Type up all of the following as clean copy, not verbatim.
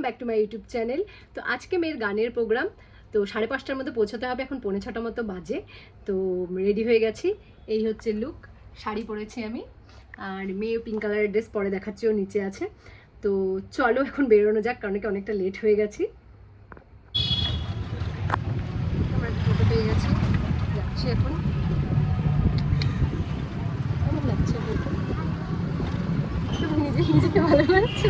Back to my YouTube channel. তো আজকে মেয়ের গানের প্রোগ্রাম, তো 5:30টার মধ্যে পৌঁছাতে হবে, এখন 5:45 মতো বাজে। তো রেডি হয়ে গেছি, এই হচ্ছে লুক, শাড়ি পরেছি আমি, আর মেয়ে পিঙ্ক কালারের ড্রেস পরে দেখাচ্ছি, ও নিচে আছে। তো চলো এখন বেরোনো যাক, কারণ কি অনেকটা লেট হয়ে গেছি। আমরা টোটো পেয়ে গেছি, যাচ্ছি এখন। কেমন লাগছে নিজেকে ভালো লাগছে।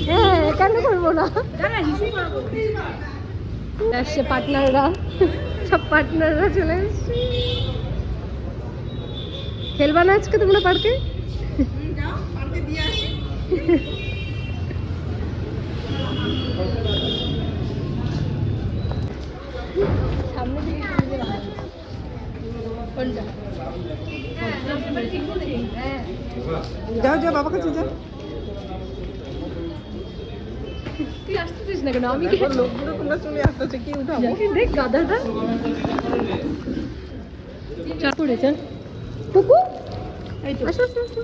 হ্যাঁ, কেন করবো না, আসছে পার্টনাররা, সব পার্টনাররা চলে আসছে। খেলবা না আজকে তোমরা পার্কে? সামনে যাও যাও, বাবা কাছে যাও। তুই আসতেছিস না কেন? আমি লোকগুলো তোমরা চলে আসতেছে, কি উঠাবো? দেখ গাদাটা চাপ পড়েছে। পুকু এই তো, আসো আসো আসো।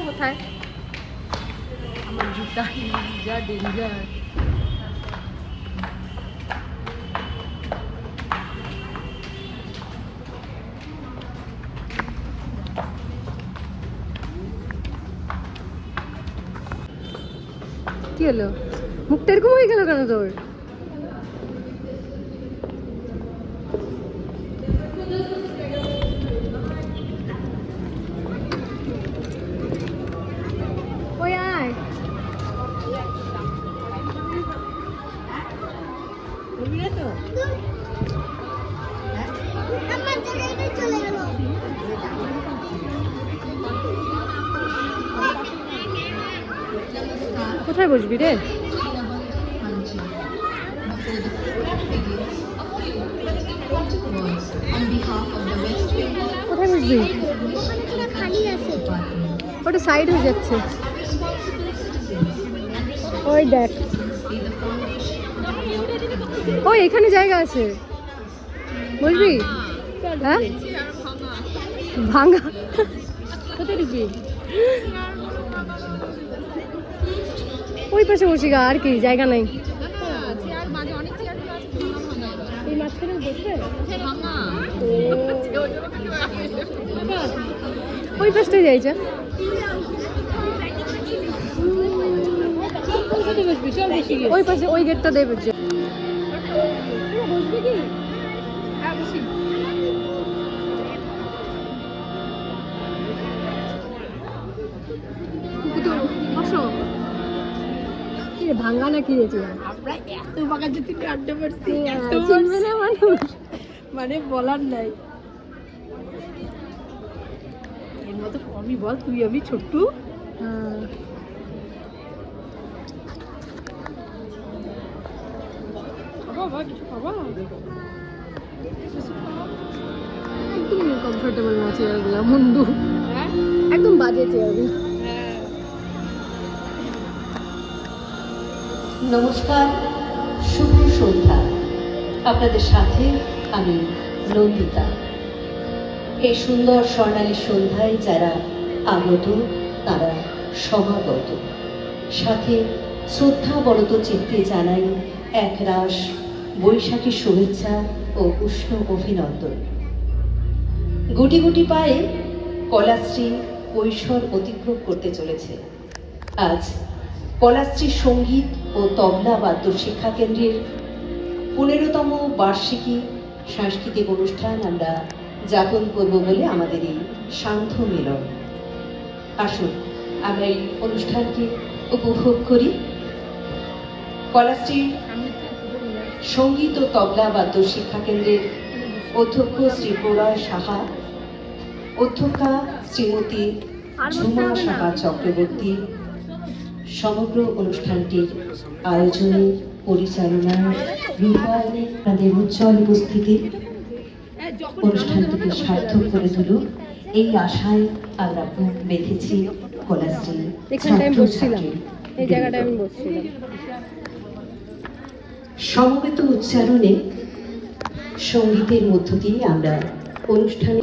কোথায় আমার জুতা? যা ডেঞ্জার। কি হলো? মুখটা এরকম হয়ে গেল কেন তোর? ওই আয়, কোথায় বসবি রে? কোথায় বসবি? ওটা সাইড হয়ে যাচ্ছে, ওই দেখ, ওই এখানে জায়গা আছে, বসবি? হ্যাঁ, ভাঙা। কোথায় ঢুকবি? ওই পাশে বসি গা, আর কি জায়গা নাই। এই মাঝখানে বসবে, ওই পাশটাই যাইছে। ওই পাশে ওই গেটটা দেবে, বসবি কি? হ্যাঁ বসি। বসো। ভাঙ্গা না কি রেছে? আমরা এত বাঁকা যদি আড্ডা মারছি, চিনবে না মানুষ, মানে বলার নাই। এর মতো কমই বল, তুই আমি ছোট্ট। একদম কমফোর্টেবল না চেয়ারগুলো, মুন্ডু একদম বাজে চেয়ারগুলো। নমস্কার, শুভ সন্ধ্যা। আপনাদের সাথে আমি নন্দিতা। এই সুন্দর স্বর্ণালী সন্ধ্যায় যারা আগত তারা সমাগত, সাথে শ্রদ্ধা বরত চিত্তে জানাই একরাশ বৈশাখী শুভেচ্ছা ও উষ্ণ অভিনন্দন। গুটি গুটি পায়ে কলাশ্রী কৈশোর অতিক্রম করতে চলেছে। আজ কলাশ্রী সঙ্গীত ও তবলা বাদ্য শিক্ষা কেন্দ্রের 15তম বার্ষিকী সাংস্কৃতিক অনুষ্ঠান আমরা যাপন করব বলে আমাদের এই সান্ধ্য মিলন। আসুন আমরা এই অনুষ্ঠানকে উপভোগ করি। কলাশ্রী সঙ্গীত ও তবলা বাদ্য শিক্ষা কেন্দ্রের অধ্যক্ষ শ্রী প্রলয় সাহা, অধ্যক্ষা শ্রীমতী ঝুমা সাহা চক্রবর্তী সমগ্র অনুষ্ঠানটির আয়োজনে, পরিচালনায়, রূপায়ণে তাদের উজ্জ্বল উপস্থিতি অনুষ্ঠানটিকে সার্থক করে তুলুক এই আশায় আমরা বুক বেঁধেছি কলাশ্রী ছাত্রছাত্রী। এই জায়গাটায় আমি বসছিলাম। সমবেত উচ্চারণে সঙ্গীতের মধ্য দিয়ে আমরা অনুষ্ঠানে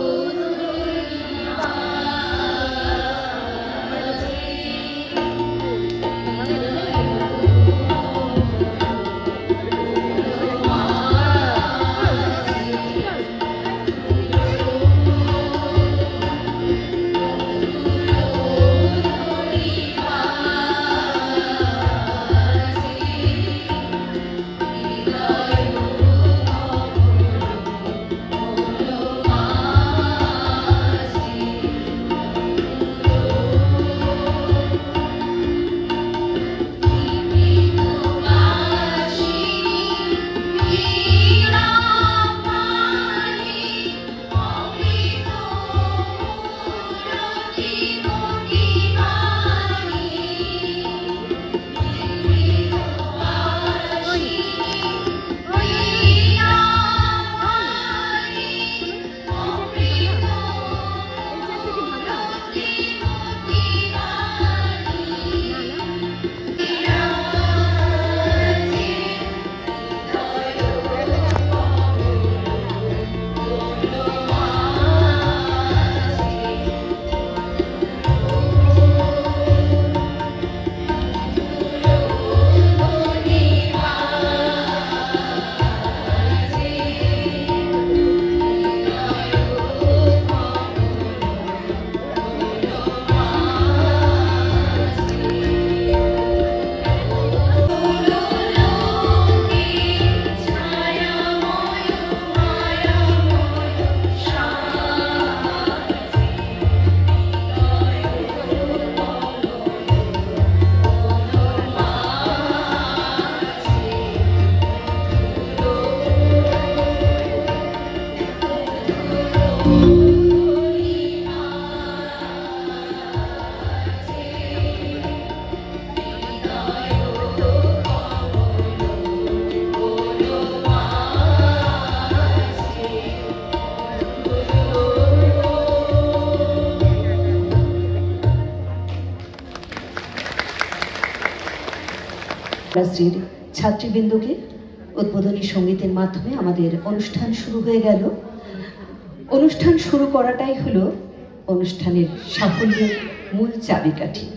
কলাশ্রীর ছাত্রীবৃন্দকে উদ্বোধনী সঙ্গীতের মাধ্যমে আমাদের অনুষ্ঠান শুরু হয়ে গেল। অনুষ্ঠান শুরু করাটাই হলো অনুষ্ঠানের সাফল্যের মূল চাবিকাঠি।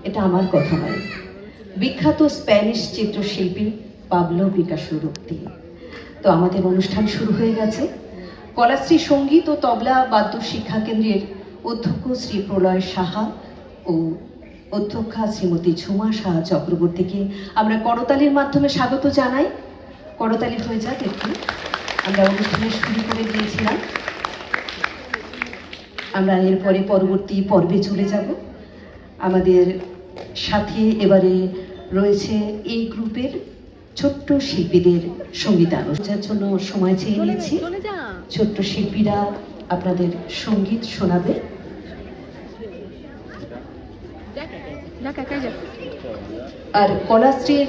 এটা আমার কথা নয়, বিখ্যাত স্প্যানিশ চিত্রশিল্পী পাবলো পিকাসোর উক্তি। তো আমাদের অনুষ্ঠান শুরু হয়ে গেছে। কলাশ্রী সঙ্গীত ও তবলা বাদ্য শিক্ষা কেন্দ্রের অধ্যক্ষ শ্রী প্রলয় সাহা ও অধ্যক্ষা শ্রীমতী ঝুমা সাহা চক্রবর্তীকে আমরা করতালির মাধ্যমে স্বাগত জানাই। করতালি হয়ে যাক একটু। আমরা অনুষ্ঠানে শুরু করে দিয়েছিলাম। আমরা এরপরে পরবর্তী পর্বে চলে যাব। আমাদের সাথে এবারে রয়েছে এই গ্রুপের ছোট্ট শিল্পীদের সঙ্গীতানুষ্ঠানের জন্য সময় চেয়ে নিচ্ছি। ছোট্ট শিল্পীরা আপনাদের সঙ্গীত শোনাবে। আর কলাশ্রীর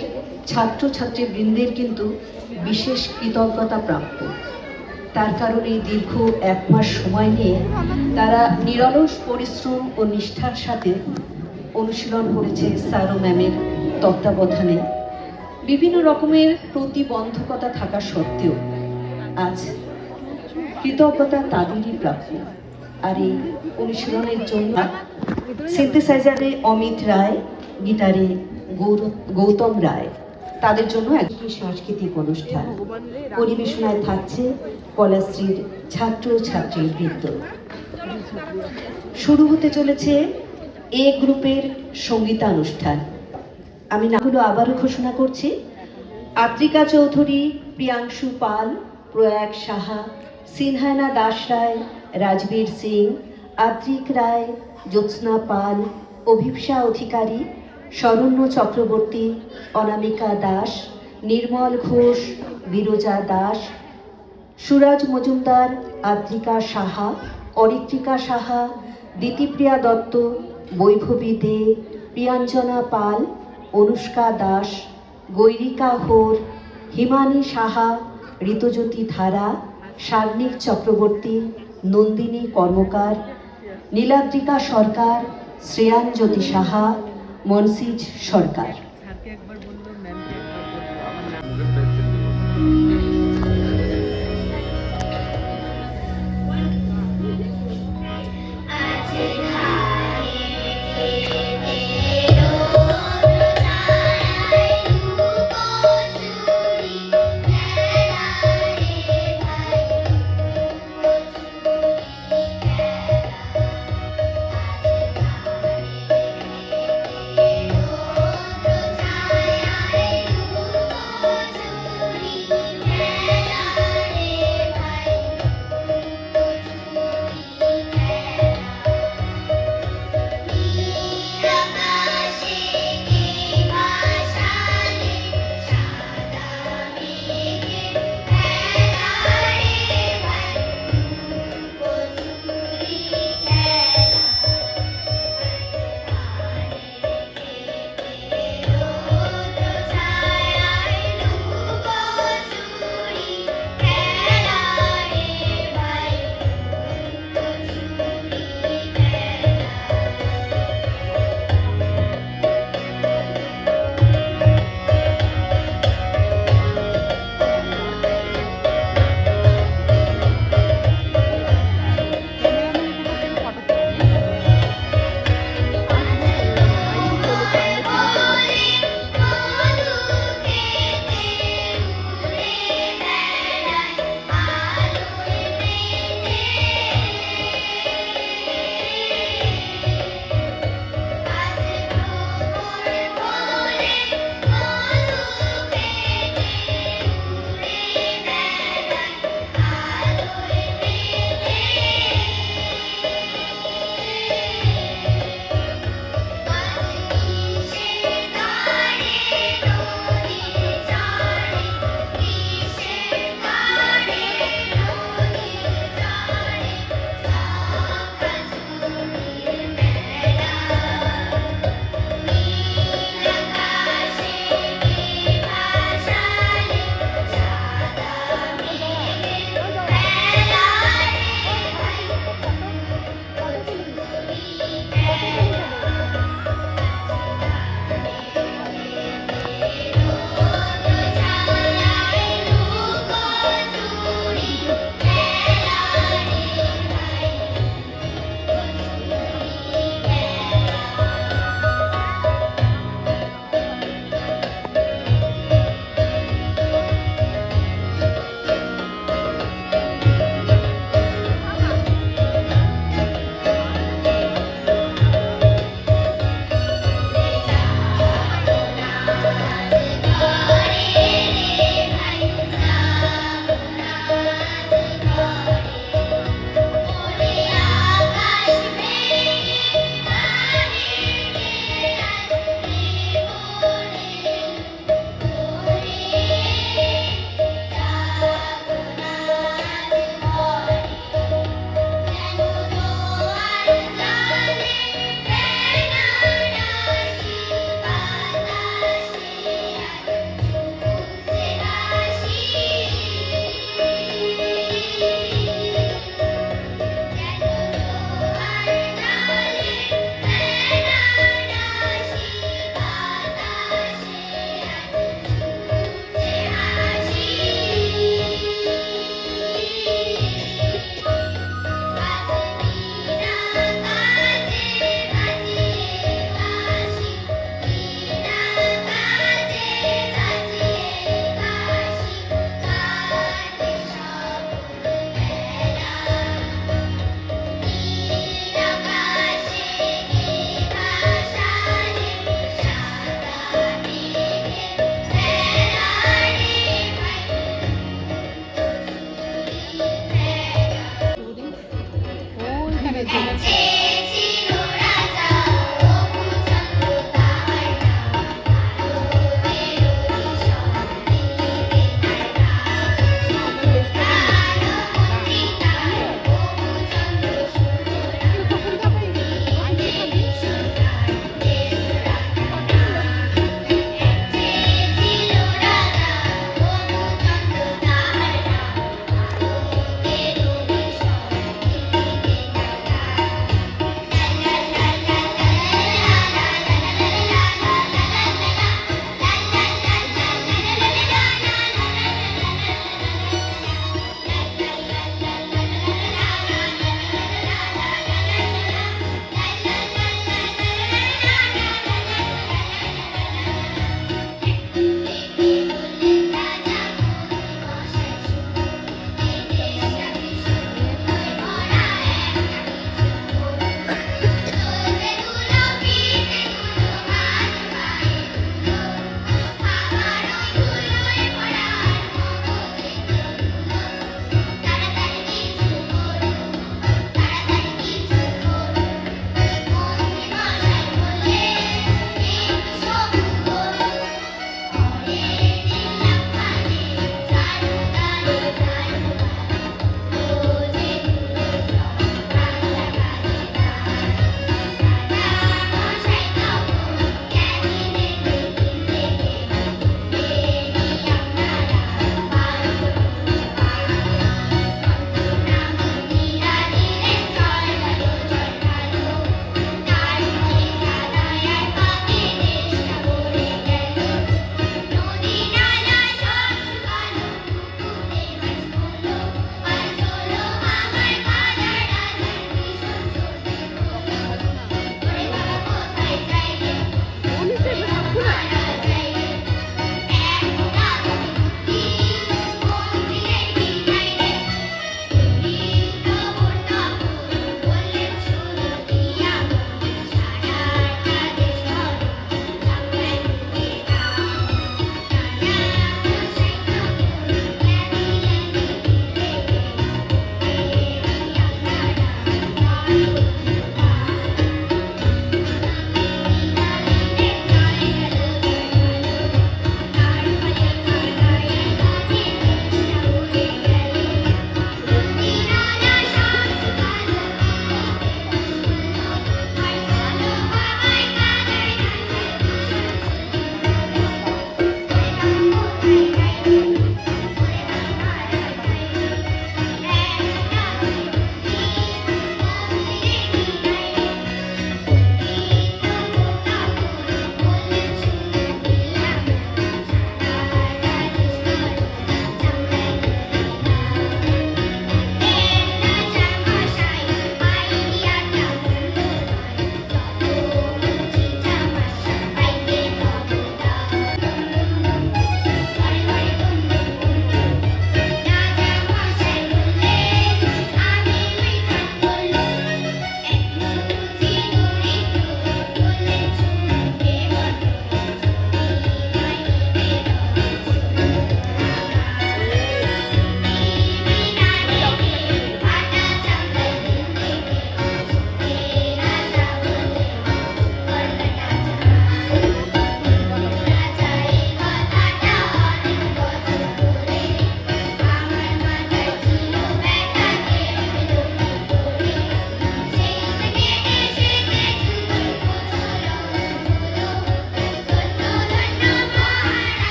ছাত্রছাত্রী বৃন্দের কিন্তু বিশেষ কৃতজ্ঞতা প্রাপ্য। তার কারণে দীর্ঘ 1 মাস সময় নিয়ে তারা নিরলস পরিশ্রম ও নিষ্ঠার সাথে অনুশীলন করেছে স্যার ও ম্যামের তত্ত্বাবধানে। বিভিন্ন রকমের প্রতিবন্ধকতা থাকা সত্ত্বেও আজ কৃতজ্ঞতা তাদেরই প্রাপ্য। আর এই অনুশীলনের জন্য সিনথেসাইজারে অমিত রায়, গিটারে গৌতম রায়, তাদের জন্য একটি সাংস্কৃতিক অনুষ্ঠান। পরিবেশনায় থাকছে কলাশ্রীর ছাত্র ছাত্রী বৃন্দ। শুরু হতে চলেছে এ গ্রুপের সঙ্গীতানুষ্ঠান। আমি নামগুলো আবারও ঘোষণা করছি: আদ্রিকা চৌধুরী, প্রিয়াংশু পাল, প্রয়াগ সাহা, সিনহানা দাস রায়, রাজবীর সিং, আদ্রিক রায়, জ্যোৎস্না পাল, অভিপ্সা অধিকারী, শরণ্য চক্রবর্তী, অনামিকা দাস, নির্মল ঘোষ, বিরজা দাস, সুরাজ মজুমদার, আদ্রিকা সাহা, অরিত্রিকা সাহা, দিতিপ্রিয়া দত্ত, বৈভবী দে, প্রিয়াঞ্জনা পাল, অনুষ্কা দাস, গৈরিকা হোর, হিমানী সাহা, ঋতুজ্যোতি ধারা, সাগ্নিক চক্রবর্তী, নন্দিনী কর্মকার, নীলাদ্রিকা সরকার, শ্রেয়াঞ্জ্যোতি সাহা, মনসিজ সরকার।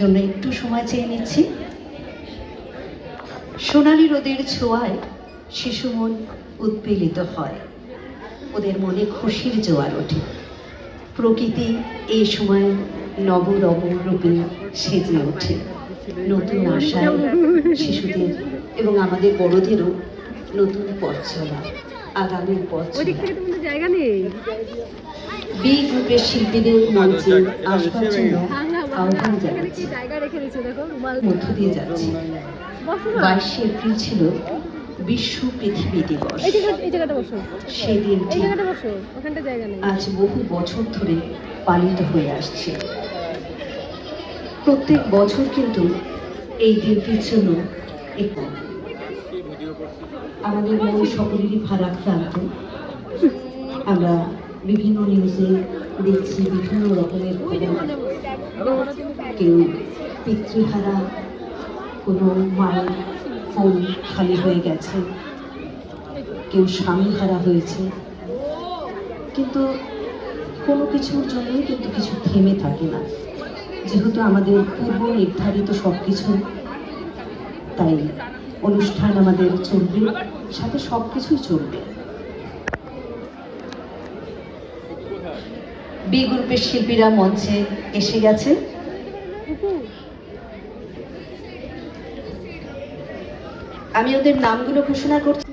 জন্য একটু সময় চেয়ে নিচ্ছি। সোনালি রোদের ছোঁয়ায় শিশু মন উদ্বেলিত হয়, ওদের মনে খুশির জোয়ার ওঠে। প্রকৃতি এই সময় নবরব রূপে সেজে ওঠে, নতুন আশায় শিশুদের এবং আমাদের বড়দেরও নতুন পথ চলা, আগামীর পথ চলা। জায়গা নেই। বি গ্রুপের শিল্পীদের মঞ্চে আসবার জন্য আহ্বান জানাচ্ছি। মধ্য দিয়ে যাচ্ছি। 22 এপ্রিল ছিল বিশ্ব পৃথিবী দিবস। সেই দিনটি আজ বহু বছর ধরে পালিত হয়ে আসছে। প্রত্যেক বছর কিন্তু এই দিনটির জন্য একটু আমাদের মন সকলেরই ভারাক্রান্ত। আমরা বিভিন্ন নিউজে দেখছি বিভিন্ন রকমের খবর, কেউ পিতৃহারা, কোনো মায়ের ফোন খালি হয়ে গেছে, কেউ স্বামী হারা হয়েছে, কিন্তু কোনো কিছুর জন্যই কিন্তু কিছু থেমে থাকে না। যেহেতু আমাদের পূর্ব নির্ধারিত সব কিছু, তাই অনুষ্ঠান আমাদের চলবে, সাথে সব কিছুই চলবে। বি গ্রুপের শিল্পীরা মঞ্চে এসে গেছে। আমি ওদের নামগুলো ঘোষণা করছি।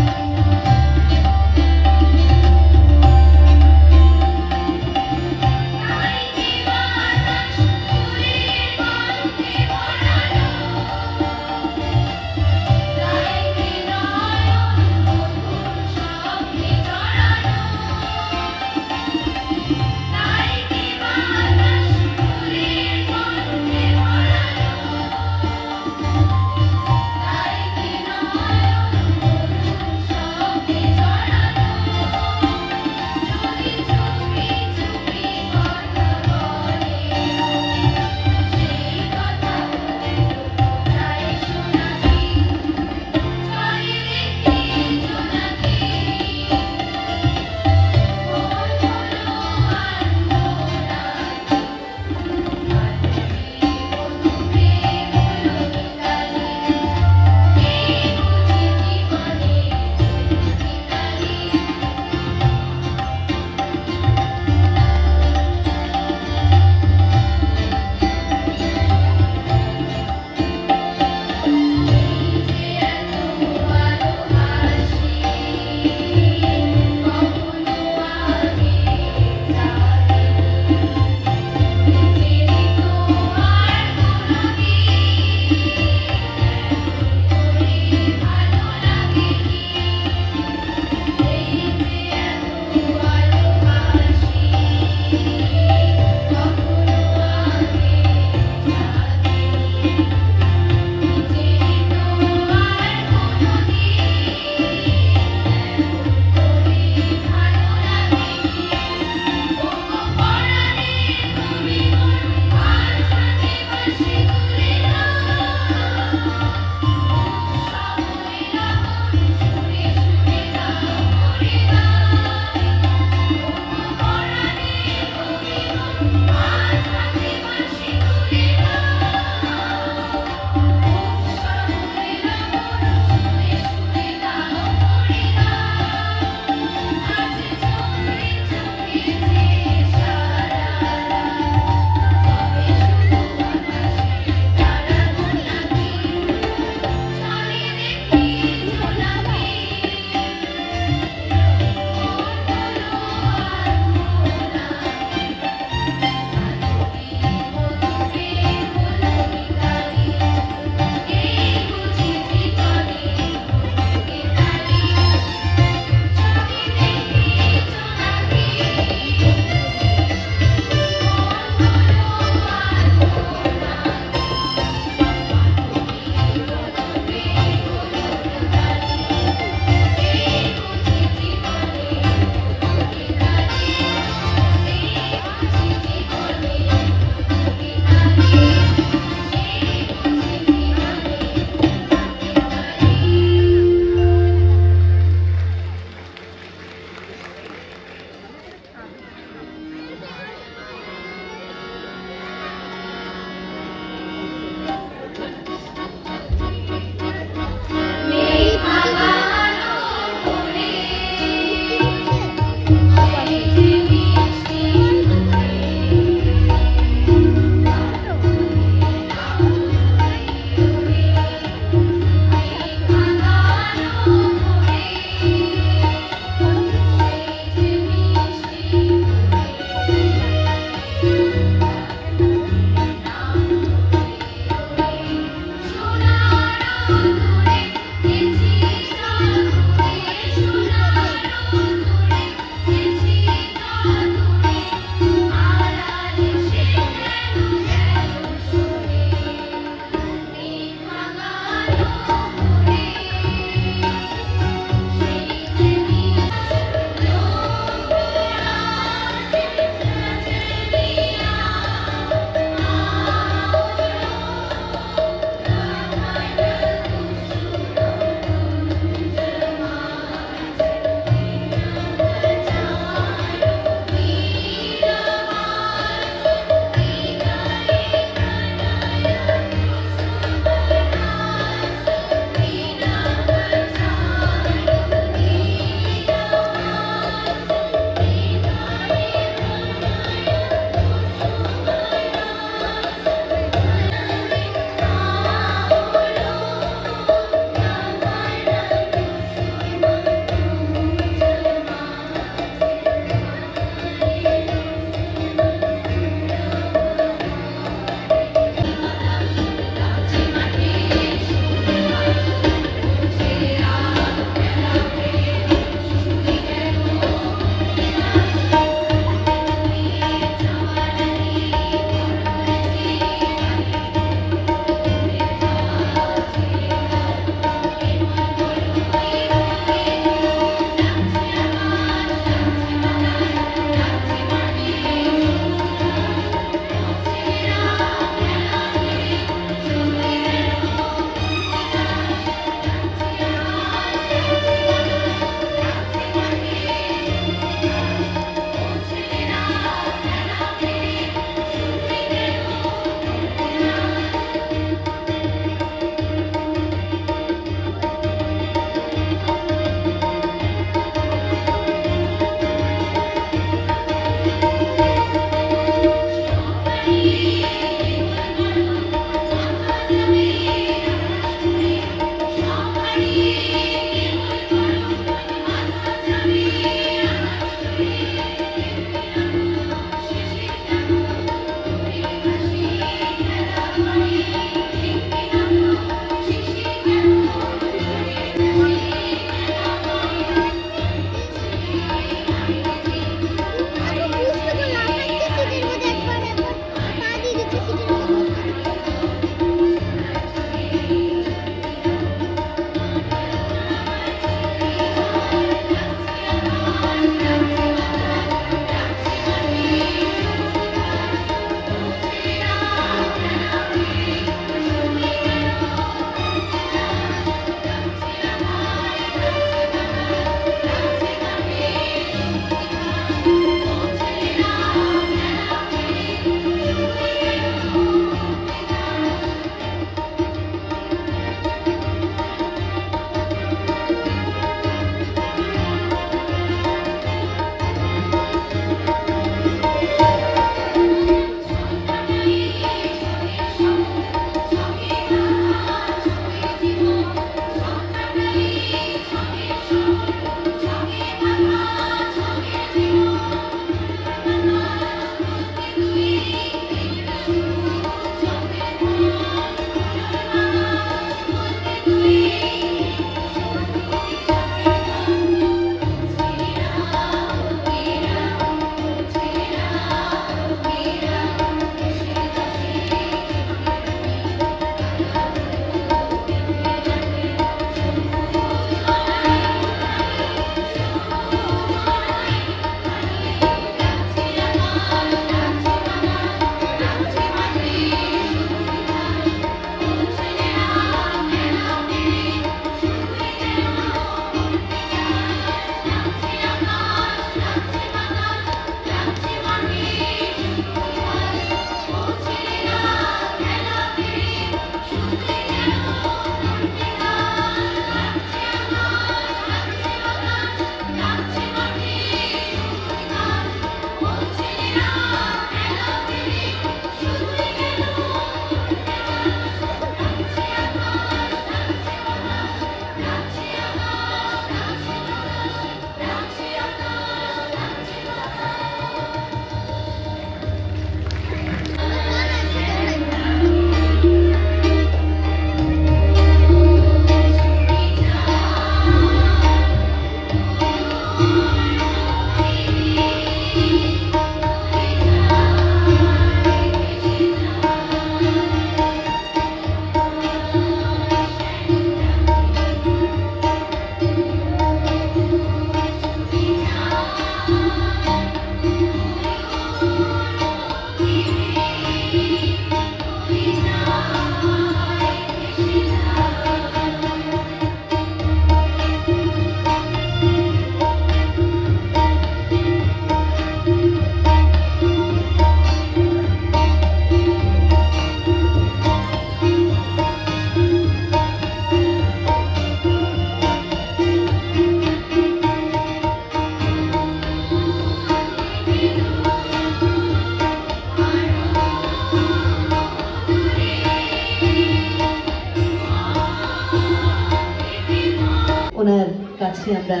ওনার কাছে আমরা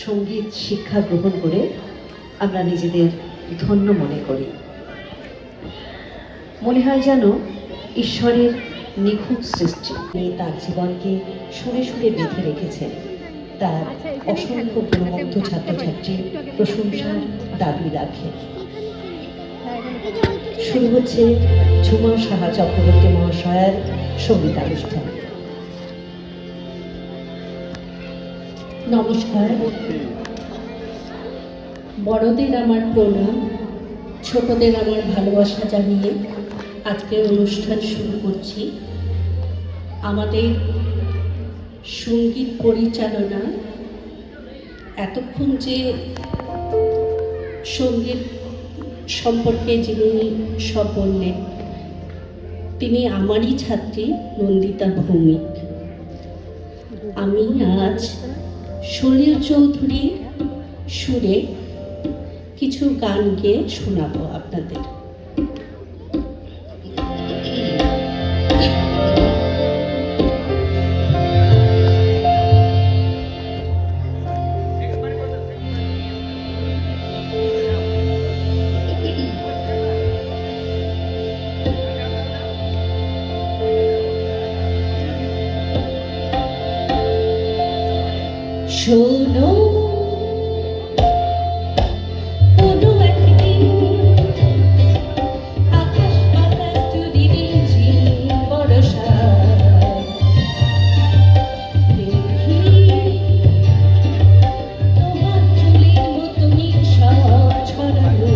সঙ্গীত শিক্ষা গ্রহণ করে আমরা নিজেদের ধন্য মনে করি। মনে হয় যেন ঈশ্বরের নিখুঁত সৃষ্টি, তিনি তার জীবনকে সুরে সুরে বেঁধে রেখেছেন। তার অসংখ্য গুণমুগ্ধ ছাত্রছাত্রী প্রশংসার দাবি রাখে। শুরু হচ্ছে ঝুমা সাহা চক্রবর্তী মহাশয়ের সঙ্গীতানুষ্ঠান। নমস্কার। বড়দের আমার প্রণাম, ছোটদের আমার ভালোবাসা জানিয়ে আজকের অনুষ্ঠান শুরু করছি। আমাদের সঙ্গীত পরিচালনা এতক্ষণ যে সঙ্গীত সম্পর্কে যিনি সব বললেন, তিনি আমারই ছাত্রী নন্দিতা ভৌমিক। আমি আজ সলিল চৌধুরীর সুরে কিছু গান গেয়ে শোনাবো আপনাদের। শোনো কোনো একদিন আকাশ বাতাস যদি রিমঝিম বর্ষায়, দেখি তোমার চুলের মতো নিঃসব ছড়ানো,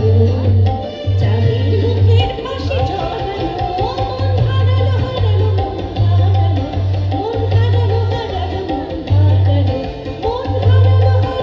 চাঁদের মুখের পাশে জড়ানো, মন হারালো হারালো মন হারালো, মন হারালো হারালো মন হারালো, মন হারালো হারালো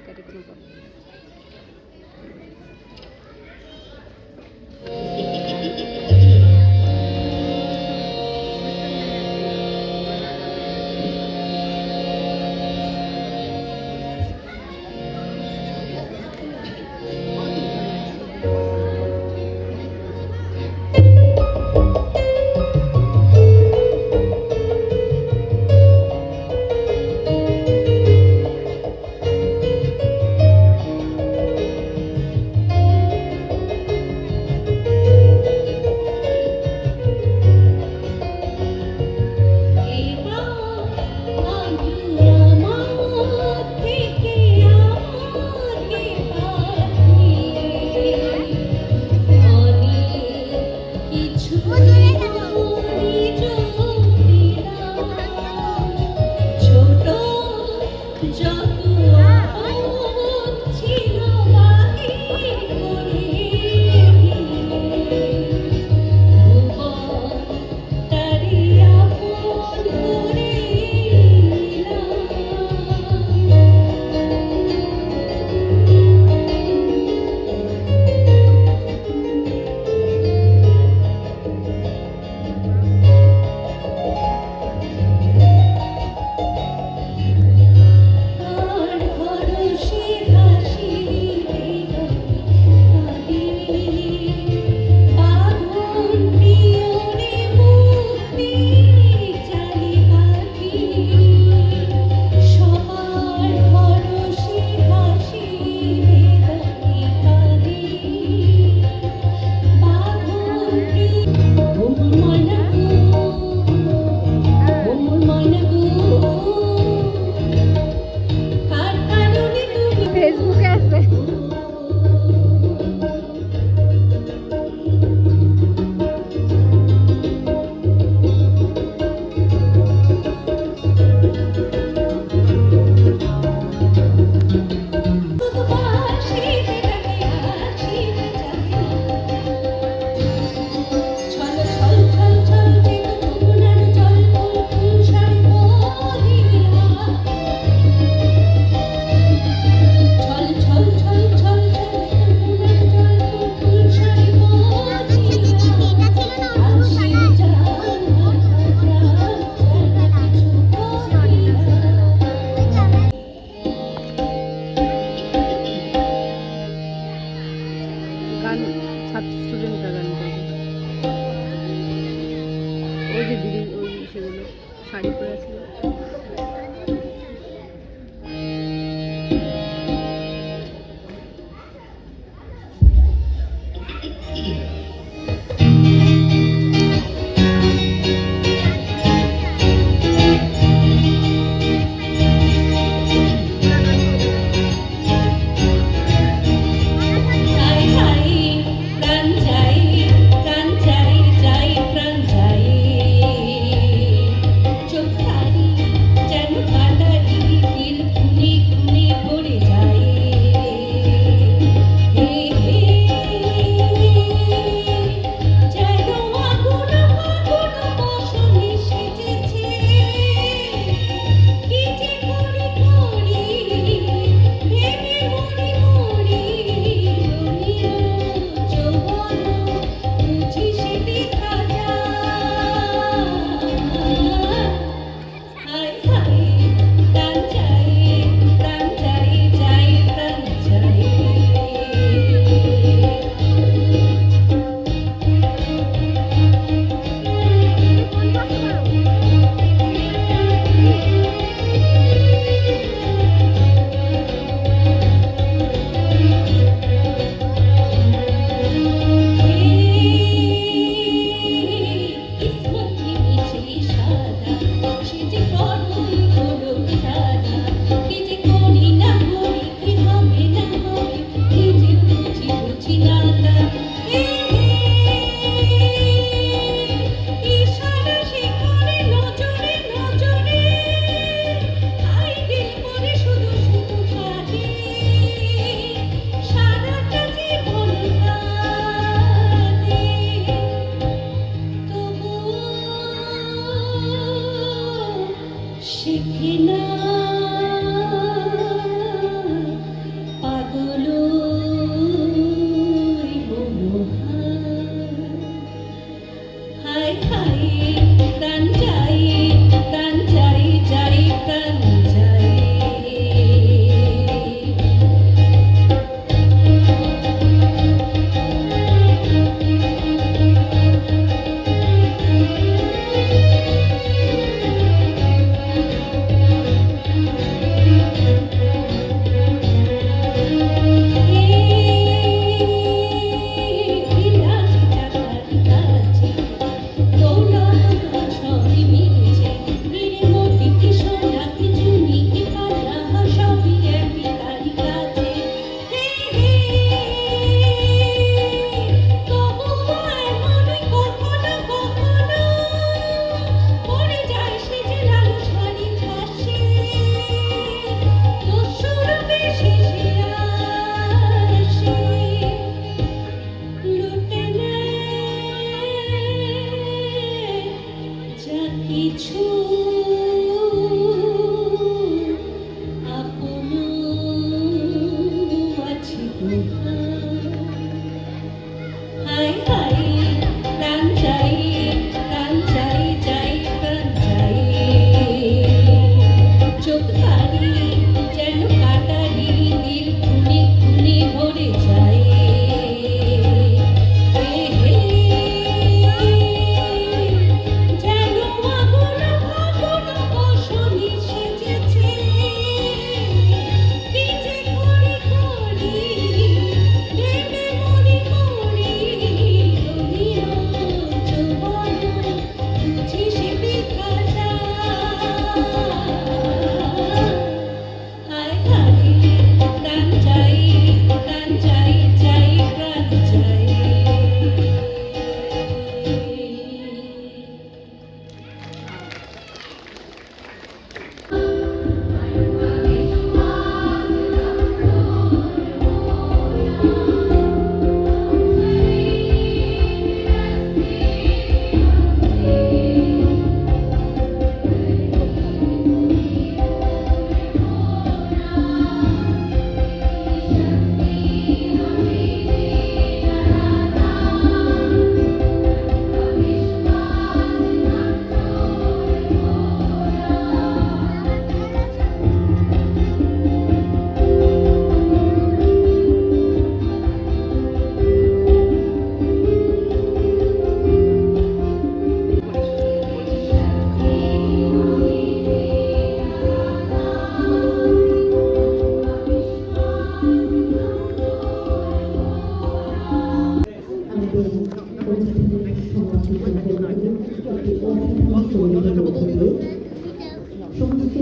Get a group of.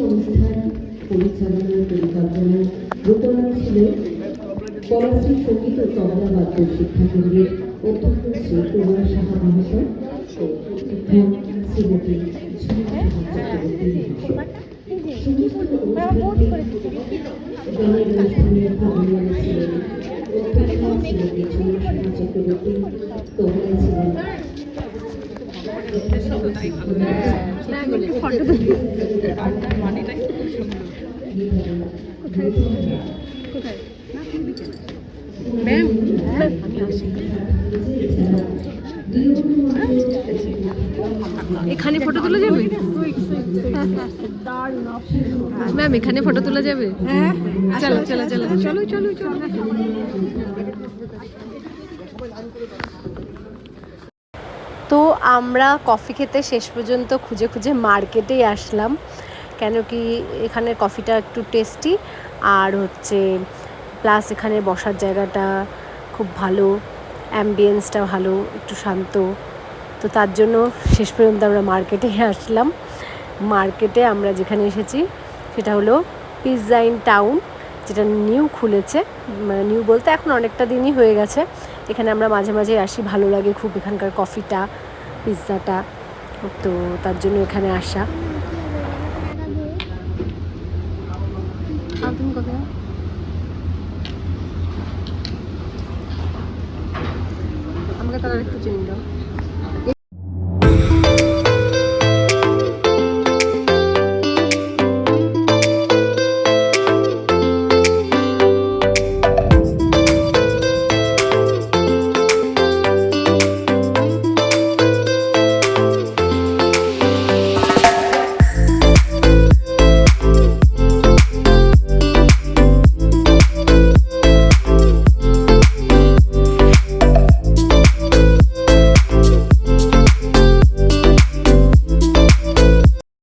অনুষ্ঠান পরিচালনার পরিকল্পনা রূপণা ছিল কলাশ্রী সঙ্গীত ও তবলা বাদ্য শিক্ষা কেন্দ্রের অধ্যক্ষ শ্রী কুমার সাহা মহাশয় ও শিক্ষক শ্রীমতী ঝুমা চক্রবর্তী মহাশয়। সমস্ত অনুষ্ঠানটি গানের অনুষ্ঠানে ভাগ নিয়েছিলেন অধ্যক্ষা শ্রীমতী ঝুমা সাহা চক্রবর্তী, তবলায় ছিলেন এখানে ফটো তোলা যাবে ম্যাম, এখানে ফটো তোলা যাবে? চলো চলো চলো চলো চলো চলো। তো আমরা কফি খেতে শেষ পর্যন্ত খুঁজে খুঁজে মার্কেটেই আসলাম, কেন কি এখানে কফিটা একটু টেস্টি আর হচ্ছে প্লাস এখানে বসার জায়গাটা খুব ভালো, অ্যাম্বিয়েন্সটা ভালো, একটু শান্ত। তো তার জন্য শেষ পর্যন্ত আমরা মার্কেটে আসলাম। মার্কেটে আমরা যেখানে এসেছি সেটা হলো পিৎজা ইন টাউন, যেটা নিউ খুলেছে, মানে নিউ বলতে এখন অনেকটা দিনই হয়ে গেছে। এখানে আমরা মাঝে মাঝে আসি, ভালো লাগে খুব এখানকার কফিটা, পিৎজাটা, তো তার জন্য এখানে আসা। আমাকে তারা একটু চিনি দাও।